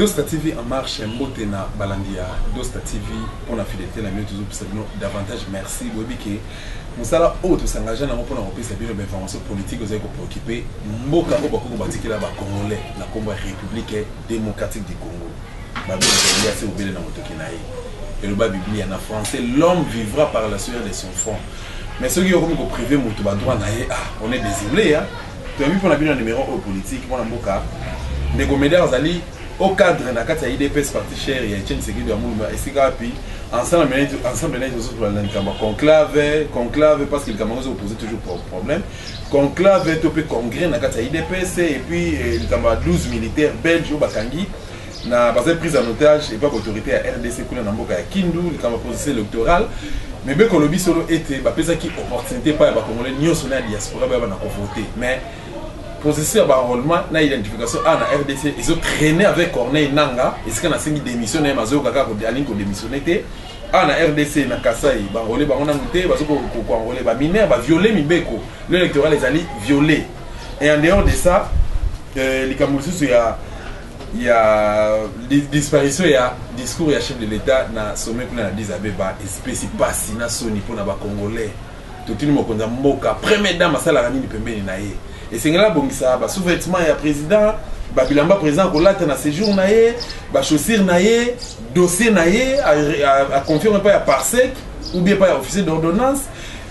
Dosta TV en marche, Mbotena Balandia, Dosta TV, on a fidélité, la mieux toujours pour davantage merci. Bobike, Moussala, autre s'engager dans mon pour nous sa bien d'information politique, vous avez préoccupé. Mboka, au Bako, Batiki, là, Congolais, la combat République démocratique du Congo. Babel, il y a assez au Bélé dans votre Kinaï. Et le bas Bible en français, l'homme vivra par la sueur de son front. Mais ceux qui ont comme privé, on est désolé. Tu as vu pour la bien numéro politique, mon Mboka, les comédiens Ali. Au cadre de la IDPS parti cher, il y a une série de Amoulma et Sigapi. Ensemble, conclave, parce que le Cameroun opposé toujours problème. Conclave, topé congrès dans la IDPS et puis il y a 12 militaires belges au Bakangi. Na base prise en otage et pas autorité à RDC pour Namboka à Kindu, il y a une position électorale. Mais bien que le solo était, il y a opportunité pas à Congolais, ni au son diaspora, il y a voté. Mais position d'enrôlement, na identification à la RDC, ils ont traîné avec Corneille Nanga, et ce qu'on a signé démission, mais ils ont démissionné. À la RDC, na Kassai, enrôlé, on a noté, enrôlé, mineur, violé Mibeko. L'électoral les alliés violés. Et en dehors de ça, les Camerounais, il y a disparition, il y a discours, il y a chef de l'État, na sommet pour la Dizabeba, espèce pas si na Sony pour na Congolais. Tout le monde a moka, première dame, ça la ramine pembeni na ye. Et c'est là bon ça ba sous-vêtement ya président ba bilamba président ko lata na séjour na ye ba chaussure na ye dossier na ye a confirmer pas ya parsec ou bien pas ya officier d'ordonnance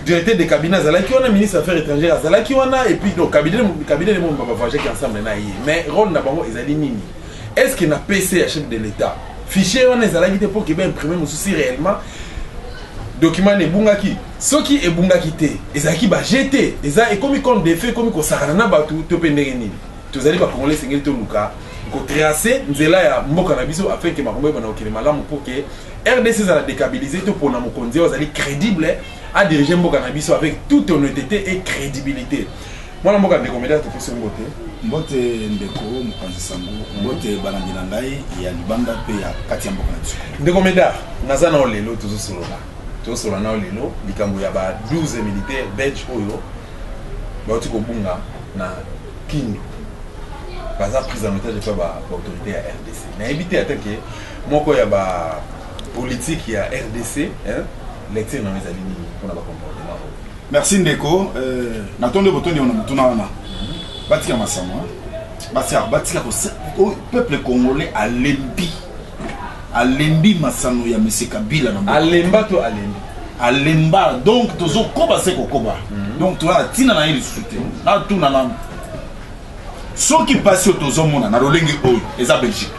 directeur de cabinet zalaki wana ministre affaires étrangères zalaki wana et puis donc cabinet de monde ba voyager ensemble na ye mais rôle na bango ezali nini est-ce qu'il na PC à chef de l'état fichier wana zalaki te pour que ben imprimer mon souci réellement document ne bungaki soki e bungaki te ezaki ba jeté eza et comme compte des faits comme ko sarana batu to pendenge nini tozali ba congolais sengeli to luka ko tracer nzela ya mboka na biso afin que makombe bana okele malamu pour que RDC za la déstabiliser to pona mokonzi ozali crédible à diriger mboka na biso avec toute honnêteté et crédibilité mwana mboka ndeko média to fiso mbote mbote ndeko mokanzi sango mbote balandi na ngai ya libanda pe ya kati ya mboka na biso ndeko média naza na olelo tozo solola tout sur la lelo likambo ya ba 12 militaires belges oyo ba otiko bunga na Kindu baza prise en otage par ba autorité ya RDC na éviter attaquer moko ya ba politique ya RDC hein lecture na ezali ni pona ba comportement merci ndeko natonde botondi on mutuna wana batika masama batika ko peuple congolais à l'embi Alembi Masano ya Monsieur Kabila na Alemba to Alembi Alemba donc tozo koba seko koba donc to la tina na ili soute na tout na na so qui passe au tozo mona na rolenge oyo eza Belgique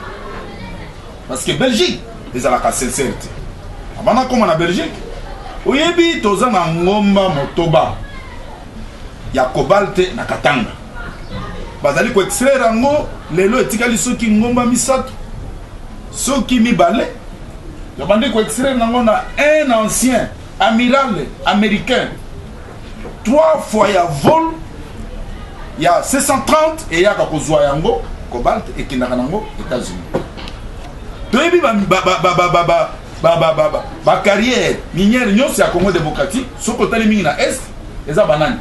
parce que Belgique eza la sincérité abana koma na Belgique oyebi toza na ngomba motoba ya kobalte na Katanga bazali ko extraire ngo lelo etikali soki ngomba misato ceux qui m'y balaient, je demandais qu'on extrait un ancien amiral américain. 3 fois il y a vol, il y a 630 et il y a Kakozoyango, Cobalt et Kinarango, États-Unis. Donc, ma carrière minière, c'est à Congo démocratique, ce côté les mines à Est, les bananes.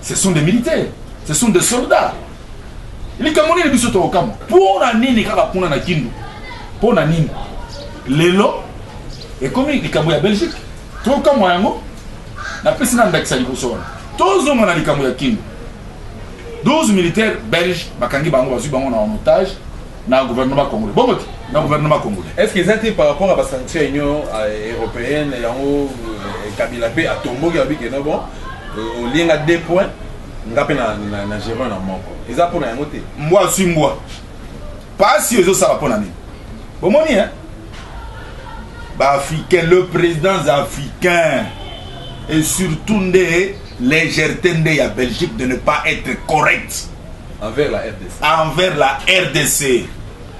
Ce sont des militaires, ce sont des soldats. Les Camerounais, les bisous au Cameroun. Pour la nini, pour la Kindu. Pour la nini lelo et comme il y a Belgique tout comme moi na pesina ndaxa liboso tozo mona likambo ya Kindu 12 militaires belges bakangi bango bazu bango na en otage na gouvernement congolais bon na gouvernement congolais est-ce qu'ils étaient par rapport à la sanction union européenne yango Kabila pe a tombo ki abiki na bon au lien à 2 points ngape na gérer na moko eza pour na yango te moi suis moi pas si eux ça va pour na nini bon moni hein bah africain le président africain et surtout des légèreté de la Belgique de ne pas être correct envers la RDC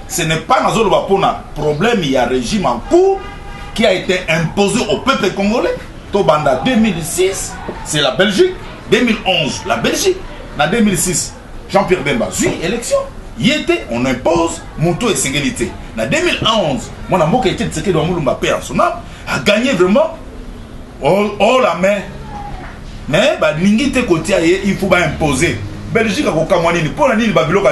ce n'est pas dans le problème il y a un régime en cours qui a été imposé au peuple congolais Tobanda 2006 c'est la Belgique 2011 la Belgique en 2006 Jean-Pierre Bemba suit élection on impose Mouto et Séguélité. En 2011, mon amour qui était de ce que Moulumba père son âme a gagné vraiment la main. Mais Ningi te côté il faut imposer. Belgique a pour la Nini Babylone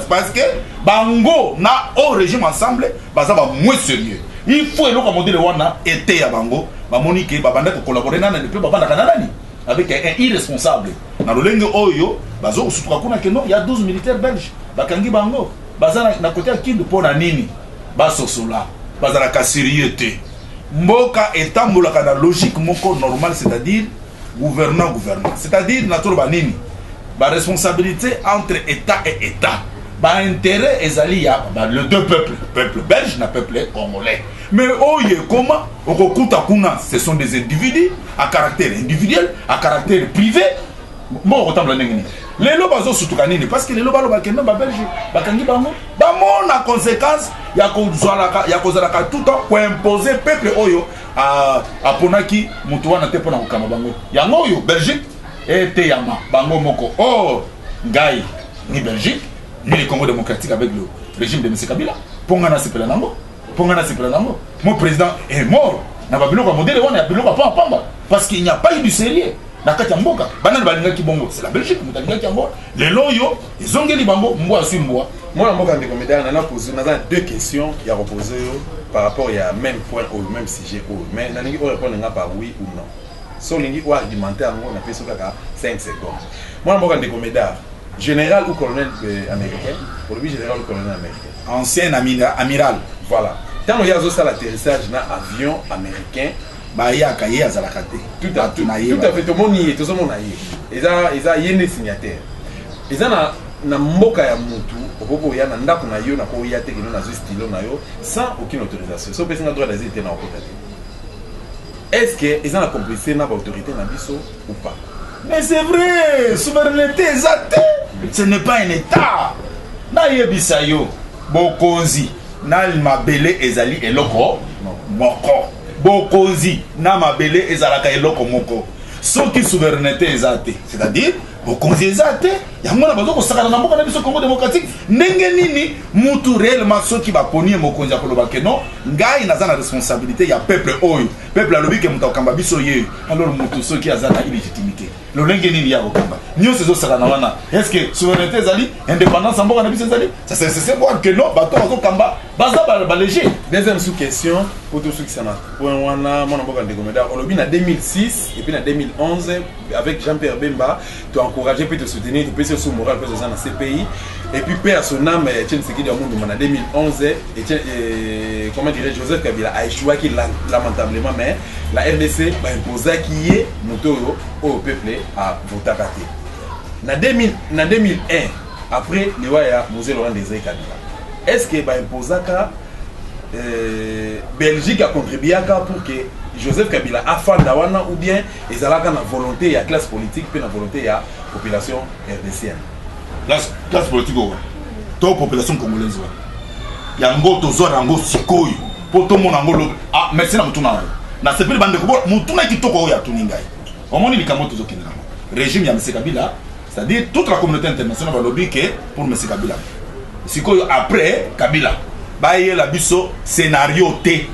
parce que bango na au régime ensemble baza ba moins sérieux. Il faut eloko modèle wana été ya bango ba monique ba banda ko collaborer na depuis ba banda kanani avec un irresponsable na lolenge oyo bazo sutuka kuna que non il y a 12 militaires belges bakangi bango baza na côté ya Kindu pona nini basosola baza la sérieuté mboka etambolaka na logique moko normal, c'est-à-dire gouvernant, c'est-à-dire na tolo banini ba responsabilité entre État et État, ba intérêt ezali ya le deux peuples, peuple belge na peuple congolais. Mais oye comment okokuta kuna, ce sont des individus à caractère individuel, à caractère privé. Bon otambla ndenge ni lelo bazo sutuka nini parce que lelo balo bakenda ba belge bakangi bango ba mona conséquence ya kozalaka tout temps pour imposer peuple oyo a ponaki mutu wana te pona kokama bango yango oyo Belgique ete yama bango moko ngai ni Belgique ni le Congo démocratique avec le régime de M. Kabila pongana sepela nango mon président est mort na ba biloko modèle wana ya biloko pa pamba parce qu'il n'y a pas eu du sérieux na kati ya mboka banani balingaki bongo c'est la Belgique mutalingaki yango lelo yo ezongeli bango mbwa asui mbwa. Moi, je vais deux questions qui a reposé par rapport à même point au même sujet. Mais je vais répondre par oui ou non. Si vous argumenter, on a fait 5 secondes. Moi, je vais répondre général ou colonel américain. Pour lui, général ou colonel américain. Ancien amiral. Voilà. Quand il y a l'atterrissage dans l'avion américain, tout à fait, tout le monde y est, tout le monde y est. Ils ont des signataires. Ils ont na mboka ya mutu opoko ya na ndako na yo na ko ya teke na zo stylo na yo sans aucune autorisation. So personne n'a droit d'asile na okota. Est-ce que ils ont la complicité na autorité na biso ou pas? Mais c'est vrai, souveraineté exacte. Ce n'est pas un état. Na yebisa yo bokonzi na mabele ezali eloko moko. Bokonzi na mabele ezalaka eloko moko. Soki souveraineté exacte, c'est-à-dire bokonzi ezate yango na bazo ko sakana na mboka na biso Congo démocratique ndenge nini mutu réellement soki ba poni mokonzi akoloba ke non ngai naza na responsabilité ya peuple oyo peuple alobi ke muta okamba biso ye alors mutu soki azana illégitimité lolenge nini ya okamba nyo sezo sakana wana est-ce que souveraineté ezali indépendance mboka na biso ezali ça c'est voir que non bato bazo kamba baza ba léger. Deuxième sous-question pour tous ceux qui s'en point wana mon mboka ndegomeda olobi na 2006 et puis na 2011 avec Jean-Pierre Bemba tu as encouragé puis te soutenir tu peux sur moral que dans ces pays et puis père son âme Etienne Tshisekedi au monde en 2011 et comment dirais Joseph Kabila a échoué qui lamentablement mais la RDC va imposer qui est moto au peuple à voter à côté. Na 2001 après le waya Mosé Laurent Désiré Kabila est-ce que va imposer Belgique a contribué pour que Joseph Kabila a fait d'awana ou bien ils ont la volonté et la classe politique puis la volonté et la population RDCienne. Classe politique to population congolaise yango tozo rango sikoyo po to mona ngolo merci na mutuna na sepeli bande ko mutuna kitoko ya tuningai omoni likambo tozo kinela régime ya M. Kabila c'est-à-dire toute la communauté internationale va lobby que pour M. Kabila sikoyo après Kabila baye la biso scénario T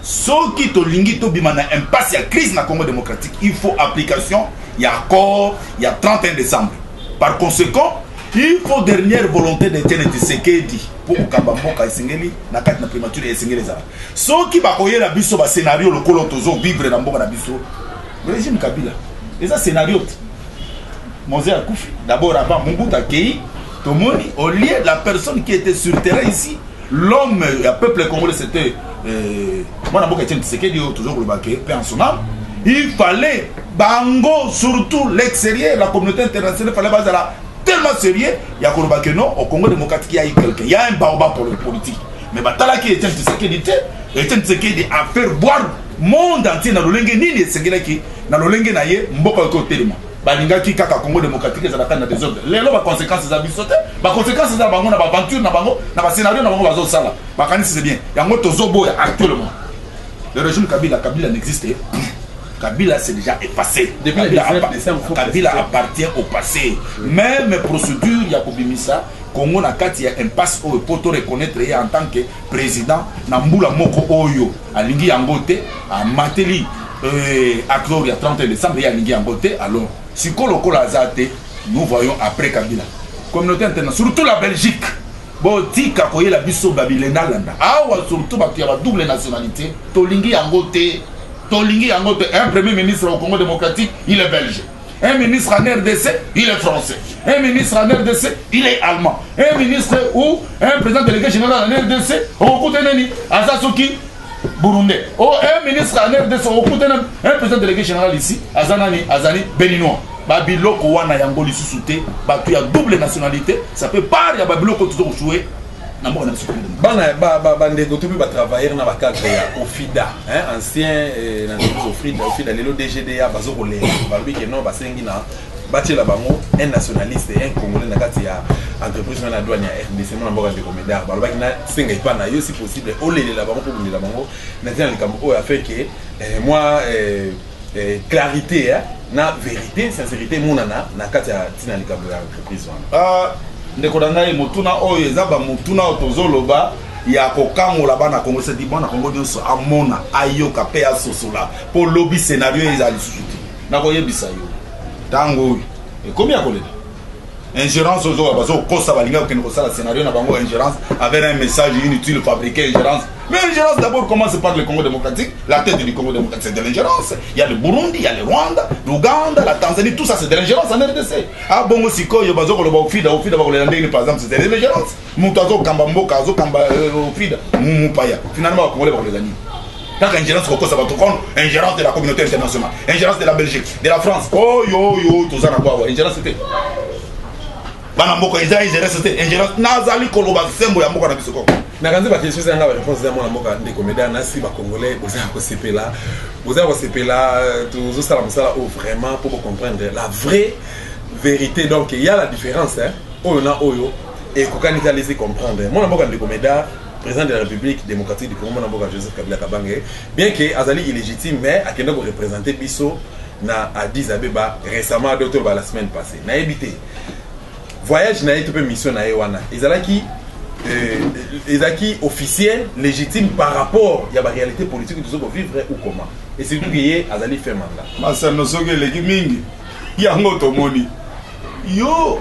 soki to lingi to bima na impasse ya crise na Congo démocratique il faut application ya accord ya 31 décembre par conséquent il faut dernière volonté de Etienne Tshisekedi pour okamba mboka esengeli na kati na primature esengeli za soki bakoyela biso ba scénario lokolo tozo vivre na mboka na biso régime Kabila eza scénario Mosé Akufi d'abord avant Mobutu Akei Tomoni au lieu de la personne qui était sur le terrain ici l'homme le peuple congolais c'était moi na mboka Etienne Tshisekedi toujours le baquet paix en son âme il fallait bango surtout l'extérieur la communauté internationale fallait baser là tellement sérieux il y a qu'on que non au Congo démocratique il y a quelqu'un il y a un baobab pour le politique mais batala qui Etienne Tshisekedi a fait boire monde entier na lolenge nini esengela ki na lolenge na ye mboka ko telema balingaki kaka Congo démocratique za la des autres lelo ba conséquences za bisote ba conséquences za bango na ba aventure na bango na ba scénario na bango bazo sala ba kanisi c'est bien yango tozo boya actuellement le régime Kabila n'existe pas. Kabila c'est déjà effacé. Kabila appartient au passé. Même procédure ya kobimisa Congo na kati ya impasse oyo poto reconnaître en tant que président na mbula moko oyo alingi yangote a mateli accord ya 31 décembre ya alingi yangote alors si koloko la zate nous voyons après Kabila communauté internationale, surtout la Belgique. Bon, tika koye la biso Babilena landa. Ah, surtout parce qu'il y a double nationalité. Tolingi Angote, un premier ministre au Congo démocratique, il est belge. Un ministre en RDC, il est français. Un ministre en RDC, il est allemand. Un ministre ou un président délégué général en RDC, au côté nani, Azasoki, burundais. Oh, un ministre en RDC, au côté un président délégué général ici, Azani, béninois. Babiloko wana yango lisusu te, batu ya double nationalité, ça peut pas ya babiloko toujours jouer. Bandeko tout va travailler dans le cadre de OFIDA, ancien OFIDA, le DGDA, Bazorolé, Balbi qui non, Basengina, Bachela Bango, un nationaliste, un Congolais, Nakatia, entreprise dans la douane, RDC, mon amour de Comédard, Balbi qui n'a pas pas na si possible, Olé la Bango pour la Bango, Natia le Cambo a fait que moi, clarité, na vérité, sincérité, monana, Nakatia Tina le Cambo entreprise. ndeko na ngai mutuna oyo eza ba mutuna otozoloba ya kokangola bana Kongo se di bana Kongo nyonso amona ayoka pe asosola po lobby scénario eza lisusu te na koyebisa yo tango ekomi ya kolela ingérence ozo bazo kosa balinga okende kosala scénario na bango ingérence avec un message inutile fabriqué ingérence. Mais l'ingérence d'abord commence par le Congo démocratique. La tête du Congo démocratique c'est de l'ingérence. Il y a le Burundi, il y a le Rwanda, l'Ouganda, la Tanzanie, tout ça c'est de l'ingérence en RDC. Ah bon aussi quand il y a besoin de l'ofida par exemple c'est de l'ingérence. Moutazo Kambambo, Kazo Kamba ofida, Moupaya. Finalement on va les amis. Tant qu'ingérence ça va te prendre ingérence de la communauté internationale, ingérence de la Belgique, de la France. Oh yo tout ça n'a pas ingérence c'était. Bana mboko eza ingérence c'était ingérence nazali koloba sembo ya mboko na bisoko. Nakanzi ba question ça nga ba réponse za mona mboka ndeko média na si ba congolais boza ko sepela tous ça la msala vraiment pour comprendre la vraie vérité. Donc il y a la différence oyo na oyo et kokani ta laisser comprendre mona mboka ndeko média président de la République démocratique du Congo mona mboka Joseph Kabila Kabange bien que azali illégitime mais akenda ko représenter biso na Addis Abeba récemment d'autres la semaine passée na évité voyage na été mission na wana ezalaki officiel légitime par rapport à la réalité politique que nous vivre ou comment et c'est tout qui azali fait mandat masa no soke leki mingi yango tomoni yo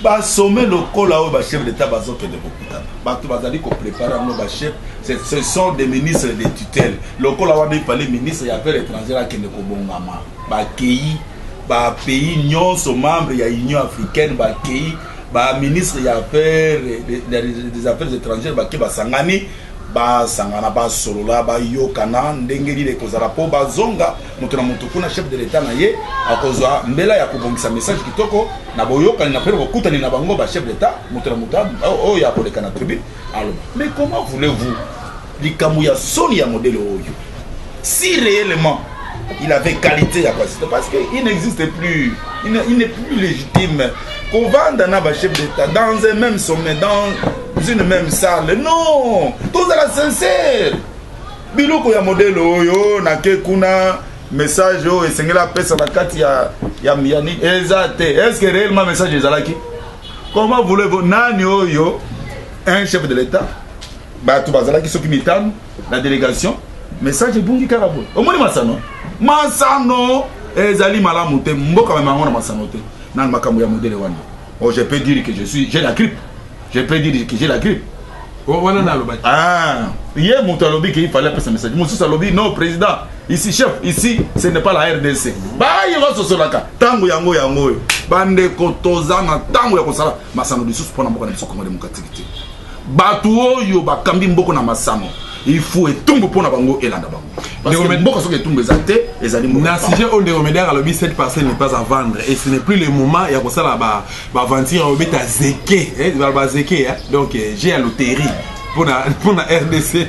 ba sommet lokola o ba chef d'état bazo ke de bokutana bato bazali ko préparer no ba chef ce sont des ministres de tutelle lokola wa de parler ministre ya affaires étrangères ke ne ko bongama ba pays ba pays nyonso membre ya Union africaine ba pays ba ministre ya affaires des affaires étrangères ba ke ba sangani ba sangana ba solola ba yokana ndengeli de kozala po ba zonga mutu na mutu kuna chef de l'état na ye akozwa mbela ya kobongisa message kitoko na boyokani na pere bokutani na bango ba chef d'état mutu na mutu o ya koleka na tribu alors mais comment voulez-vous likamu ya soni ya modèle oyo si réellement il avait qualité à quoi c'était parce qu'il n'existe plus il n'est plus légitime qu'on vende un chef d'état dans un même sommet dans une même salle non tout est sincère biloko ya modèle oyo na ke kuna message o esengela pesa na kati ya miani exact est-ce que réellement message ezalaki comment voulez-vous nani oyo un chef de l'état ba tu bazalaki soki mitano la délégation message ebungi karabo omoni Masano ezali malamu te mboka mamango na Masano te na makambo ya modèle wana oh je peux dire que j'ai la grippe je peux dire que j'ai la grippe oh wana na loba ah hier mutalobi qu'il fallait passer un message mususa lobi non président ici chef ici ce n'est pas la RDC ba yego sosolaka tango yango bande kotoza na tango ya kosala Masano lisusu pona mboka na biso Congo démocratique batu oyo bakambi mboko na Masano il faut etumbu pona bango elanda bango parce que mboko soki etumbu ezate ezali mo na sujet on déromédaire à l'objet cette parcelle n'est pas à vendre et ce n'est plus le moment ya ko sala ba aventure au beta zeke ba zeke donc j'ai à loterie pour la RDC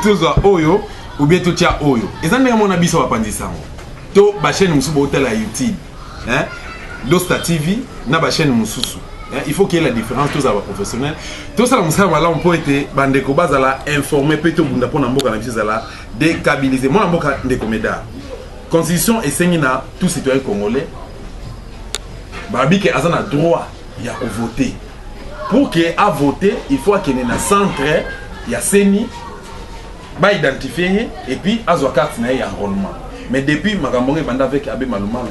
tout ça oyo ou bien tout tia oyo ezande ya mona biso ba pandisa to ba chaîne musubo hôtel à YouTube Dosta TV na ba chaîne mususu. Il faut qu'il y ait la différence tous les professionnels. Tout ça, on peut être bandeko bazala informé peut-être bunda pona mboka na bizala décabiliser. Moi mboka ndeko meda. Constitution et sengina tout citoyen congolais. Babi que azana droit ya voter. Pour que a voter, il faut qu'il y ait un centre ya seni ba identifier et puis azwa carte na ya enrôlement. Mais depuis makambo banda avec Abe Maluma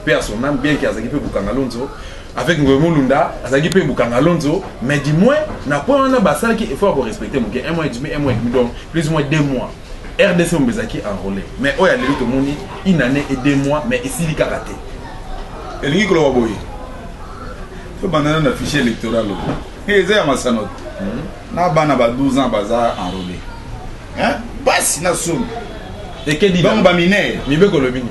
paix à son âme bien qu'il y a peut Bukangalonzo avec Ngomulunda, azaki pe Bukanga Lonzo, mais du moins, na point on a basal qui il faut respecter mon un mois et demi, donc plus ou moins 2 mois. RDC Mbezaki enrôlé. Mais oh, il y a tout le monde, une année et 2 mois, mais ici il a raté. Et lui qui l'a envoyé. Il faut abandonner le fichier électoral. Et c'est à ma sanote. Na bana ba 12 ans baza enrôlé. Hein? Basi na somme. Et qu'est dit donc ba mineur. Mibe kolobini.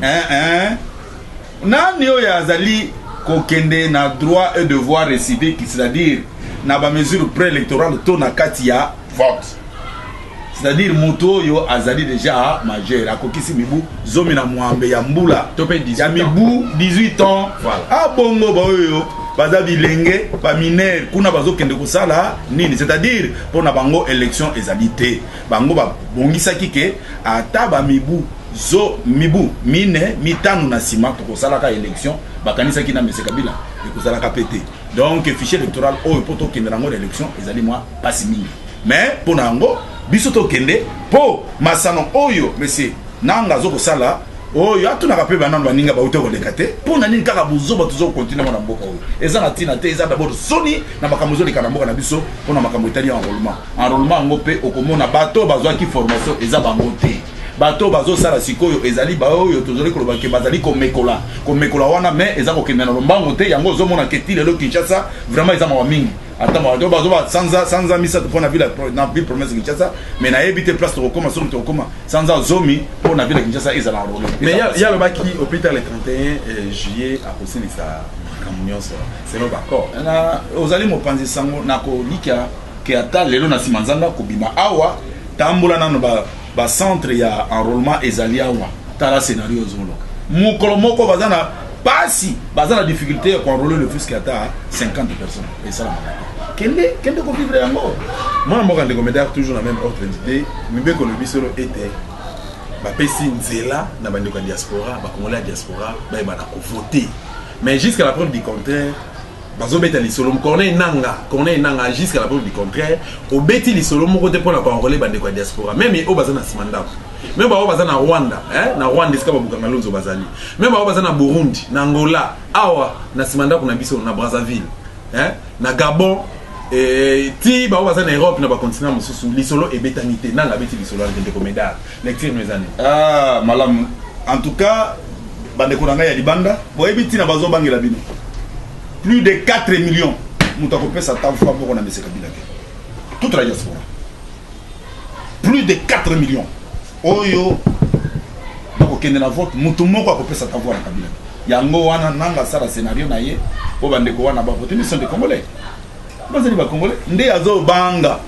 Nani oyo azali kokende na droit et devoir récivique, c'est-à-dire na ba mesure préélectorale to na kati ya vote. C'est-à-dire moto yo azali déjà majeur akokisi mibu zomi na mwambe ya mbula topé 18 ya mibu 18 ans. Voilà. Ah bongo ba oyo baza bilenge ba mineur kuna bazo kende kosala nini, c'est-à-dire pona bango élection ezalité bango ba bongisaki ke ata ba mibu mibu mine mitanu na sima to kosala ka élection bakanisa ki na Mese Kabila ekozala ka pété. Donc fichier électoral oyo poto kende nango élection ezali moi pasi mingi, mais pona ngo biso to kende po masano oyo Mese nanga zo kosala oyo atunaka pe banano baninga ba utoko lekate pona nini kaka buzoba tuzo continuer na mboka oyo eza na tina te eza d'abord soni na makambo zo lekana mboka na biso pona makambo itali enrôlement ngo pe okomona bato bazwaki formation eza bango te bato bazo sala sikoyo ezali ba oyo tozoli koloba ke bazali komekola wana mais eza kokende na lombango te yango ozomona ke ti lelo Kinshasa vraiment eza mawa mingi ata bato bazoba sanza misa pour na ville promesse Kinshasa mais na ebite place to koma so to koma sanza zomi pour na ville Kinshasa eza na rôle. Mais il y a le baki hôpital le 31 juillet à cause de sa camunions c'est non d'accord na ozali mopanzi sango na ko lika ke ata lelo na simanzanga kobima awa tambola nano ba centre ya enrôlement ezali awa tala scénario zolo mukolo moko bazana pasi bazana difficulté pour enrôler le fisc ata 50 personnes et ça kende ko vivre yango. Moi moi quand les commentaires toujours la même ordre d'idée mibe ko le bisolo était ba pesi nzela na bande ko diaspora ba congolais diaspora ba na ko voter mais jusqu'à la preuve du contraire bazo beta li solo corner nanga jusqu'à la preuve du contraire au beti li solo moko te pour la enrôler bande ko diaspora même au bazana simanda même ba bazana Rwanda na Rwanda esika ba Bukanga Lonzo bazali même ba bazana Burundi na Angola awa na simanda kuna biso na Brazzaville na Gabon ti ba bazana na Europe na ba continent mususu li solo e betanité nanga beti li solo de comédar lecture mes années malam en tout cas bande ko nanga ya libanda boyebi tina bazo bangela bino plus de 4 millions mutako pesa tamfa moko na Mese Kabila toute la diaspora plus de 4 millions oyo bako kende na vote mutu moko akopesa tamfa na Kabila yango wana nanga sala scénario na ye po bande ko wana ba vote ni sont des Congolais bazali ba Congolais nde azo banga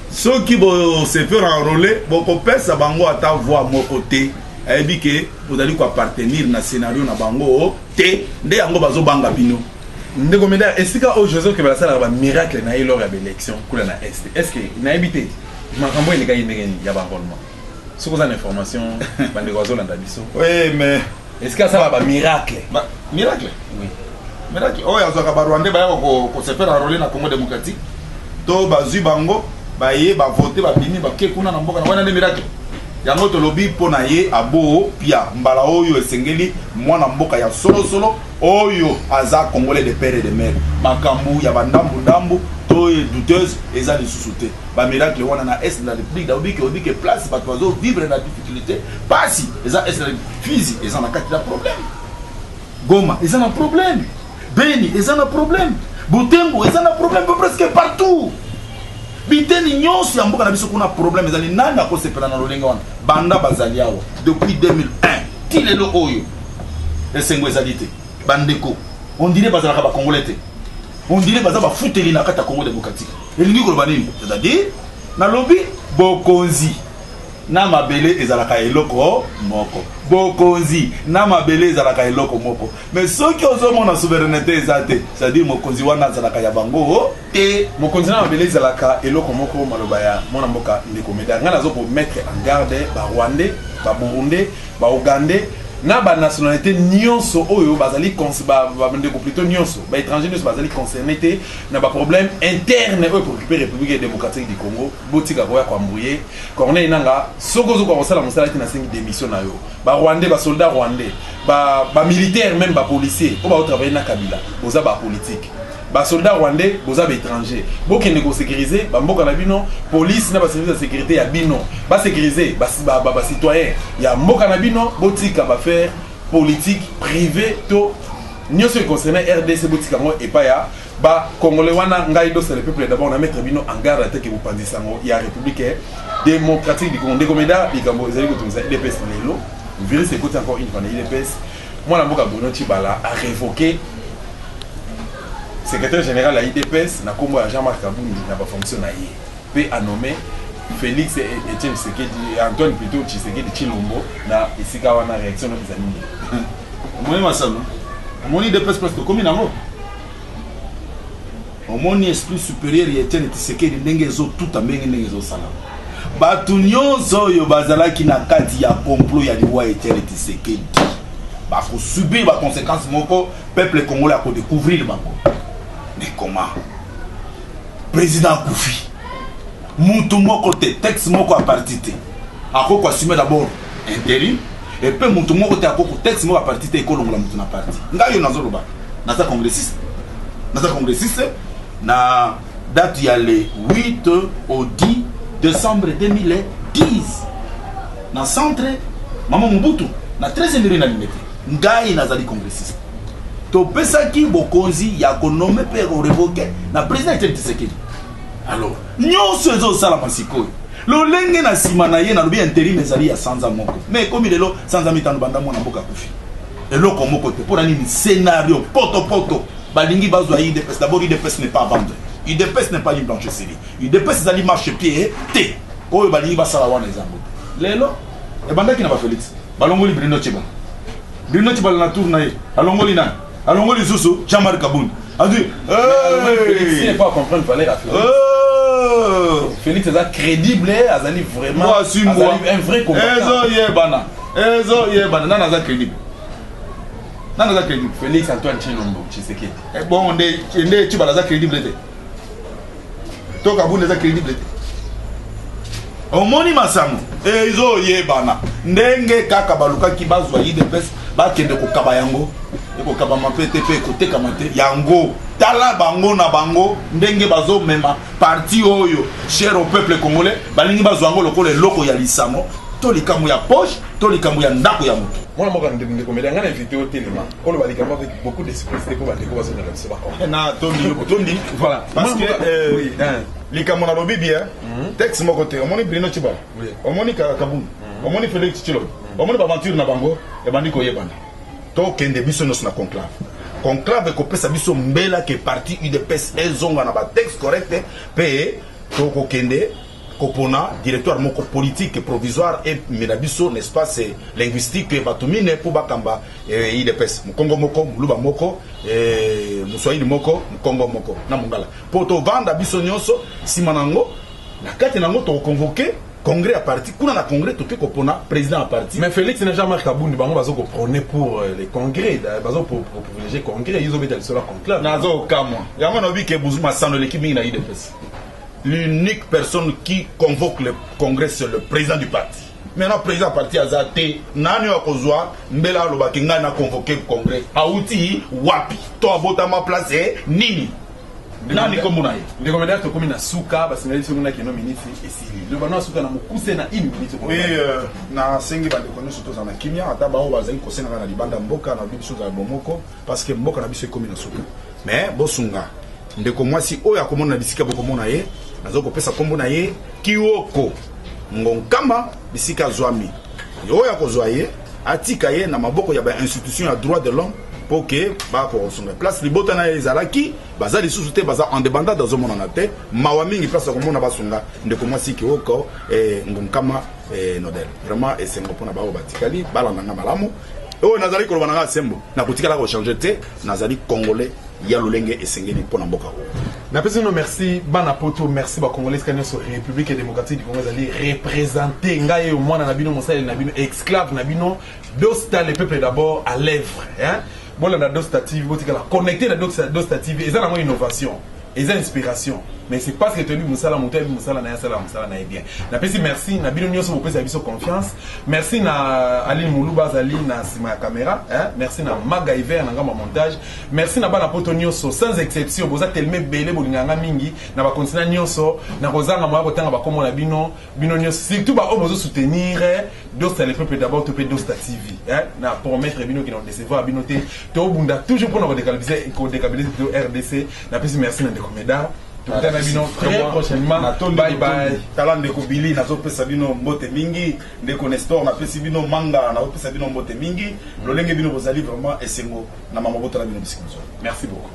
soki bo se faire enrôler boko pesa bango ata voix moko te ebi ke bozali ko appartenir na scénario na bango te nde yango bazo banga bino. Ndeko meda esika o Joseph ke basala ba miracle na lors ya élection kula na est-ce que na habité makambo ele ka yindengeni ya ba enrôlement soko za information bande ko zolanda biso oui mais est-ce que ça va miracle miracle oui miracle oh ya zo ka ba Rwanda ba ko se faire enrôler na Congo démocratique to bazui bango ba ye ba voter ba bini ba ke kuna na mboka na wana ne miracle yango to lobi pona ye abo pia mbala oyo esengeli mwana mboka ya solo oyo aza Congolais de père et de mère makambu ya bandambu to douteuse eza de sous-souté ba miracle wana na est de la République da obi que place ba tozo vivre na difficulté pasi eza est Fizi eza na kati da problème Goma eza na problème Beni eza na problème Butembo eza na problème presque partout biteni nyonso ya mboka na biso kuna problème ezali nani akosepela na lolenga wana banda bazali awa depuis 2001 ti lelo oyo esengo ezali te bandeko on dirait bazalaka ba Congolais te on dirait baza ba futeli na kata Congo démocratique elingi koloba nini c'est-à-dire na lobi bokonzi na mabele ezalaka eloko moko bokonzi na mabele ezalaka eloko moko mais soki ozomona souveraineté ezate c'est-à-dire mokonzi wana ezalaka ya bango te mokonzi na mabele ezalaka eloko moko maloba ya mwana mboka ndeko meda ngana zo pour mettre en garde ba Rwandais ba Burundais ba Ougandais na ba nationalité nyonso oyo bazali ndeko plutôt nyonso ba étranger nyonso bazali concerné te na ba problème interne oyo préoccupé République démocratique du Congo botika koya kwa mbouye Corneille nanga sokozo kwa kosala mosala ti na sengi démission na yo ba rwandais ba soldats rwandais ba militaires même ba policiers o ba travailler na Kabila boza ba politique ba soldats rwandais boza ba étranger bokende ko sécuriser ba mboka na bino police na ba service de sécurité ya bino ba sécuriser ba citoyens ya mboka na bino botika ba faire politique privée to nyonso concerné RDC botika ngo epa ya ba congolais wana ngai do c'est le peuple d'abord na mettre bino en garde à que vous pandisa ngo ya république démocratique du Congo ndekomeda bikambo ezali ko tunza IDPS lelo virus écoute encore une fois na IDPS moi la mboka Bruno Tshibala a révoqué secrétaire général à IDPS na kombo ya Jean-Marc Kabundi na ba fonctionnaire pe a nommé Félix et Etienne Tshisekedi Antoine plutôt Tshisekedi Tshilombo na isika wana réaction no bizanini moi masano mon IDPS presque comme nango mon esprit supérieur ya Etienne Tshisekedi ndenge zo tout ambenge ndenge zo sala batu nyonso yo bazalaki na kati ya complot ya liwa Etienne Tshisekedi ba ko subir ba conséquences moko peuple congolais a ko découvrir bango. Mais comment président Koufi Moutou moko te texte moko à partir te ako assumer d'abord intérim et puis Moutou moko te ako texte moko à partir te ekolongola mutu na parti ngayo nazoloba nasa congressiste na date ya le 8 au 10 décembre 2010 na centre Mama Mobutu na 13e rue na limité ngai nazali congressiste to pesaki bokonzi ya konome pe revoquer na président Etienne Tshisekedi. Alors nyonso ezo sala masikoyo lolenge na sima na ye na lobi intérim ezali ya sanza moko mais comme lelo sanza mitano banda mona mboka kufi eloko moko te pour ani scénario poto balingi bazwa IDPS d'abord IDPS n'est pas vendre IDPS n'est pas une blanchisserie IDPS ezali marché pied te oyo balingi basala wana ezango lelo e bandaki na ba Félix balongoli Bruno Tshibala na tour na ye alongoli na alongoli Zuzu Jean-Marc Kabundi a dit Félix n'est pas à comprendre fallait la Félix Félix est crédible azali vraiment azali un vrai combattant ezo yebana nana crédible Félix Antoine Tshilombo Tshisekedi bon nde Tshibala za crédible te to Kabundi za crédible te omoni masango ezo yebana ndenge kaka balukaki bazwa IDPS bakende kokaba yango ekokaba mapete pe koteka mate yango tala bango na bango ndenge bazo mema parti oyo cher au peuple congolais balingi bazwa yango lokolo eloko ya lisano to likambo ya poche to likambo ya ndako ya mutu moi moko ndenge komeda ngana invité au téléma on va likambo avec beaucoup d'expressité ko bateko bazo na biso ba na tondi voilà parce que oui likambo na lobi bien texte moko te omoni Bruno Tshibala omoni Kabundi omoni Félix Tshilombo omoni ba aventure na bango e bandi ko yebana to kende biso nos na conclave ko pesa biso mbela ke parti UDPS ezonga na ba texte correct pe to ko kende kopona directoire moko politique provisoire et menabiso n'est-ce pas c'est linguistique batumine pour bakamba UDPS Mukongo moko muluba moko Muswahili moko Mukongo moko na mongala poto vanda biso nyonso simanango na kati nango to convoquer congrès à parti kuna na congrès to ko pona président à parti mais Félix n'a jamais Kabundi bango bazo ko prôner pour les congrès bazo pour privilégier congrès ils ont été sur la conclave nazo kamwa yama no bi ke buzuma sano l'équipe na UDPS. L'unique personne qui convoque le congrès, c'est le président du parti. Maintenant, le président du parti a zate, nani wa kozwa, mbela lobaki ngana convoqué le congrès. Aouti, wapi, to abota ma place, nini. Nani komuna ye. Les commandants to komi na suka, parce que nali sokuna kino ministre esili. Le bano suka na mukuse na une minute. Oui, na sengi ba de kono surtout na kimia, ata ba o bazali kosena na libanda mboka na biso za bomoko, parce que mboka na biso komi na suka. Mais bosunga, ndeko mwasi oyo akomona bisika bokomona ye. Nazoko pesa kombo na ye kiwoko ngonkama bisika zwami yo ya kozwa ye atika ye na maboko ya ba institution ya droit de l'homme pour que ba ko songa place libota na ezalaki bazali sous-souté baza en débandade dans zomona na te mawamingi place komona basunga ndeko mwasi kiwoko ngonkama nodel vraiment esengo pona ba batikali balanda nga malamu Oh nazali ko bananga sembo na boutique la ko changer te nazali congolais ya lolenge esengeli pona mboka ho. Na pesi no merci bana poto merci ba congolais kanya sur République démocratique du Congo zali représenter ngai au mwana na bino mosali na bino esclave na bino dosta le peuple d'abord à l'œuvre hein. Bon la dosta TV botika la connecter la dosta TV eza na innovation eza inspiration. Mais c'est parce que tu as dit Moussala Mouté, Moussala Naya Sala, Moussala Naya bien. Na pesi merci, na bino nyonso bopesa biso confiance. Merci na Aline Moulouba Zali na sima caméra, hein. Merci na Maga Iver na ngamba montage. Merci na bana poto nyonso sans exception, boza tellement belé bolinganga mingi na ba continent nyonso na kozanga moya botanga ba komo na bino nyonso surtout ba omozo soutenir Dosta le peuple d'abord topé Dosta TV, hein. Na promettre bino qui n'ont décevoir bino te to bunda toujours pour nous décabiliser RDC. Na pesi merci na de coméda. Très prochainement. Bye bye. Talent de Kobili, nazo pesa bino mbote mingi, ndeko Nestor na pesi bino manga, na pesa bino mbote mingi. Lolenge bino bozali vraiment esengo na mamaboto na bino bisikuzo. Merci beaucoup.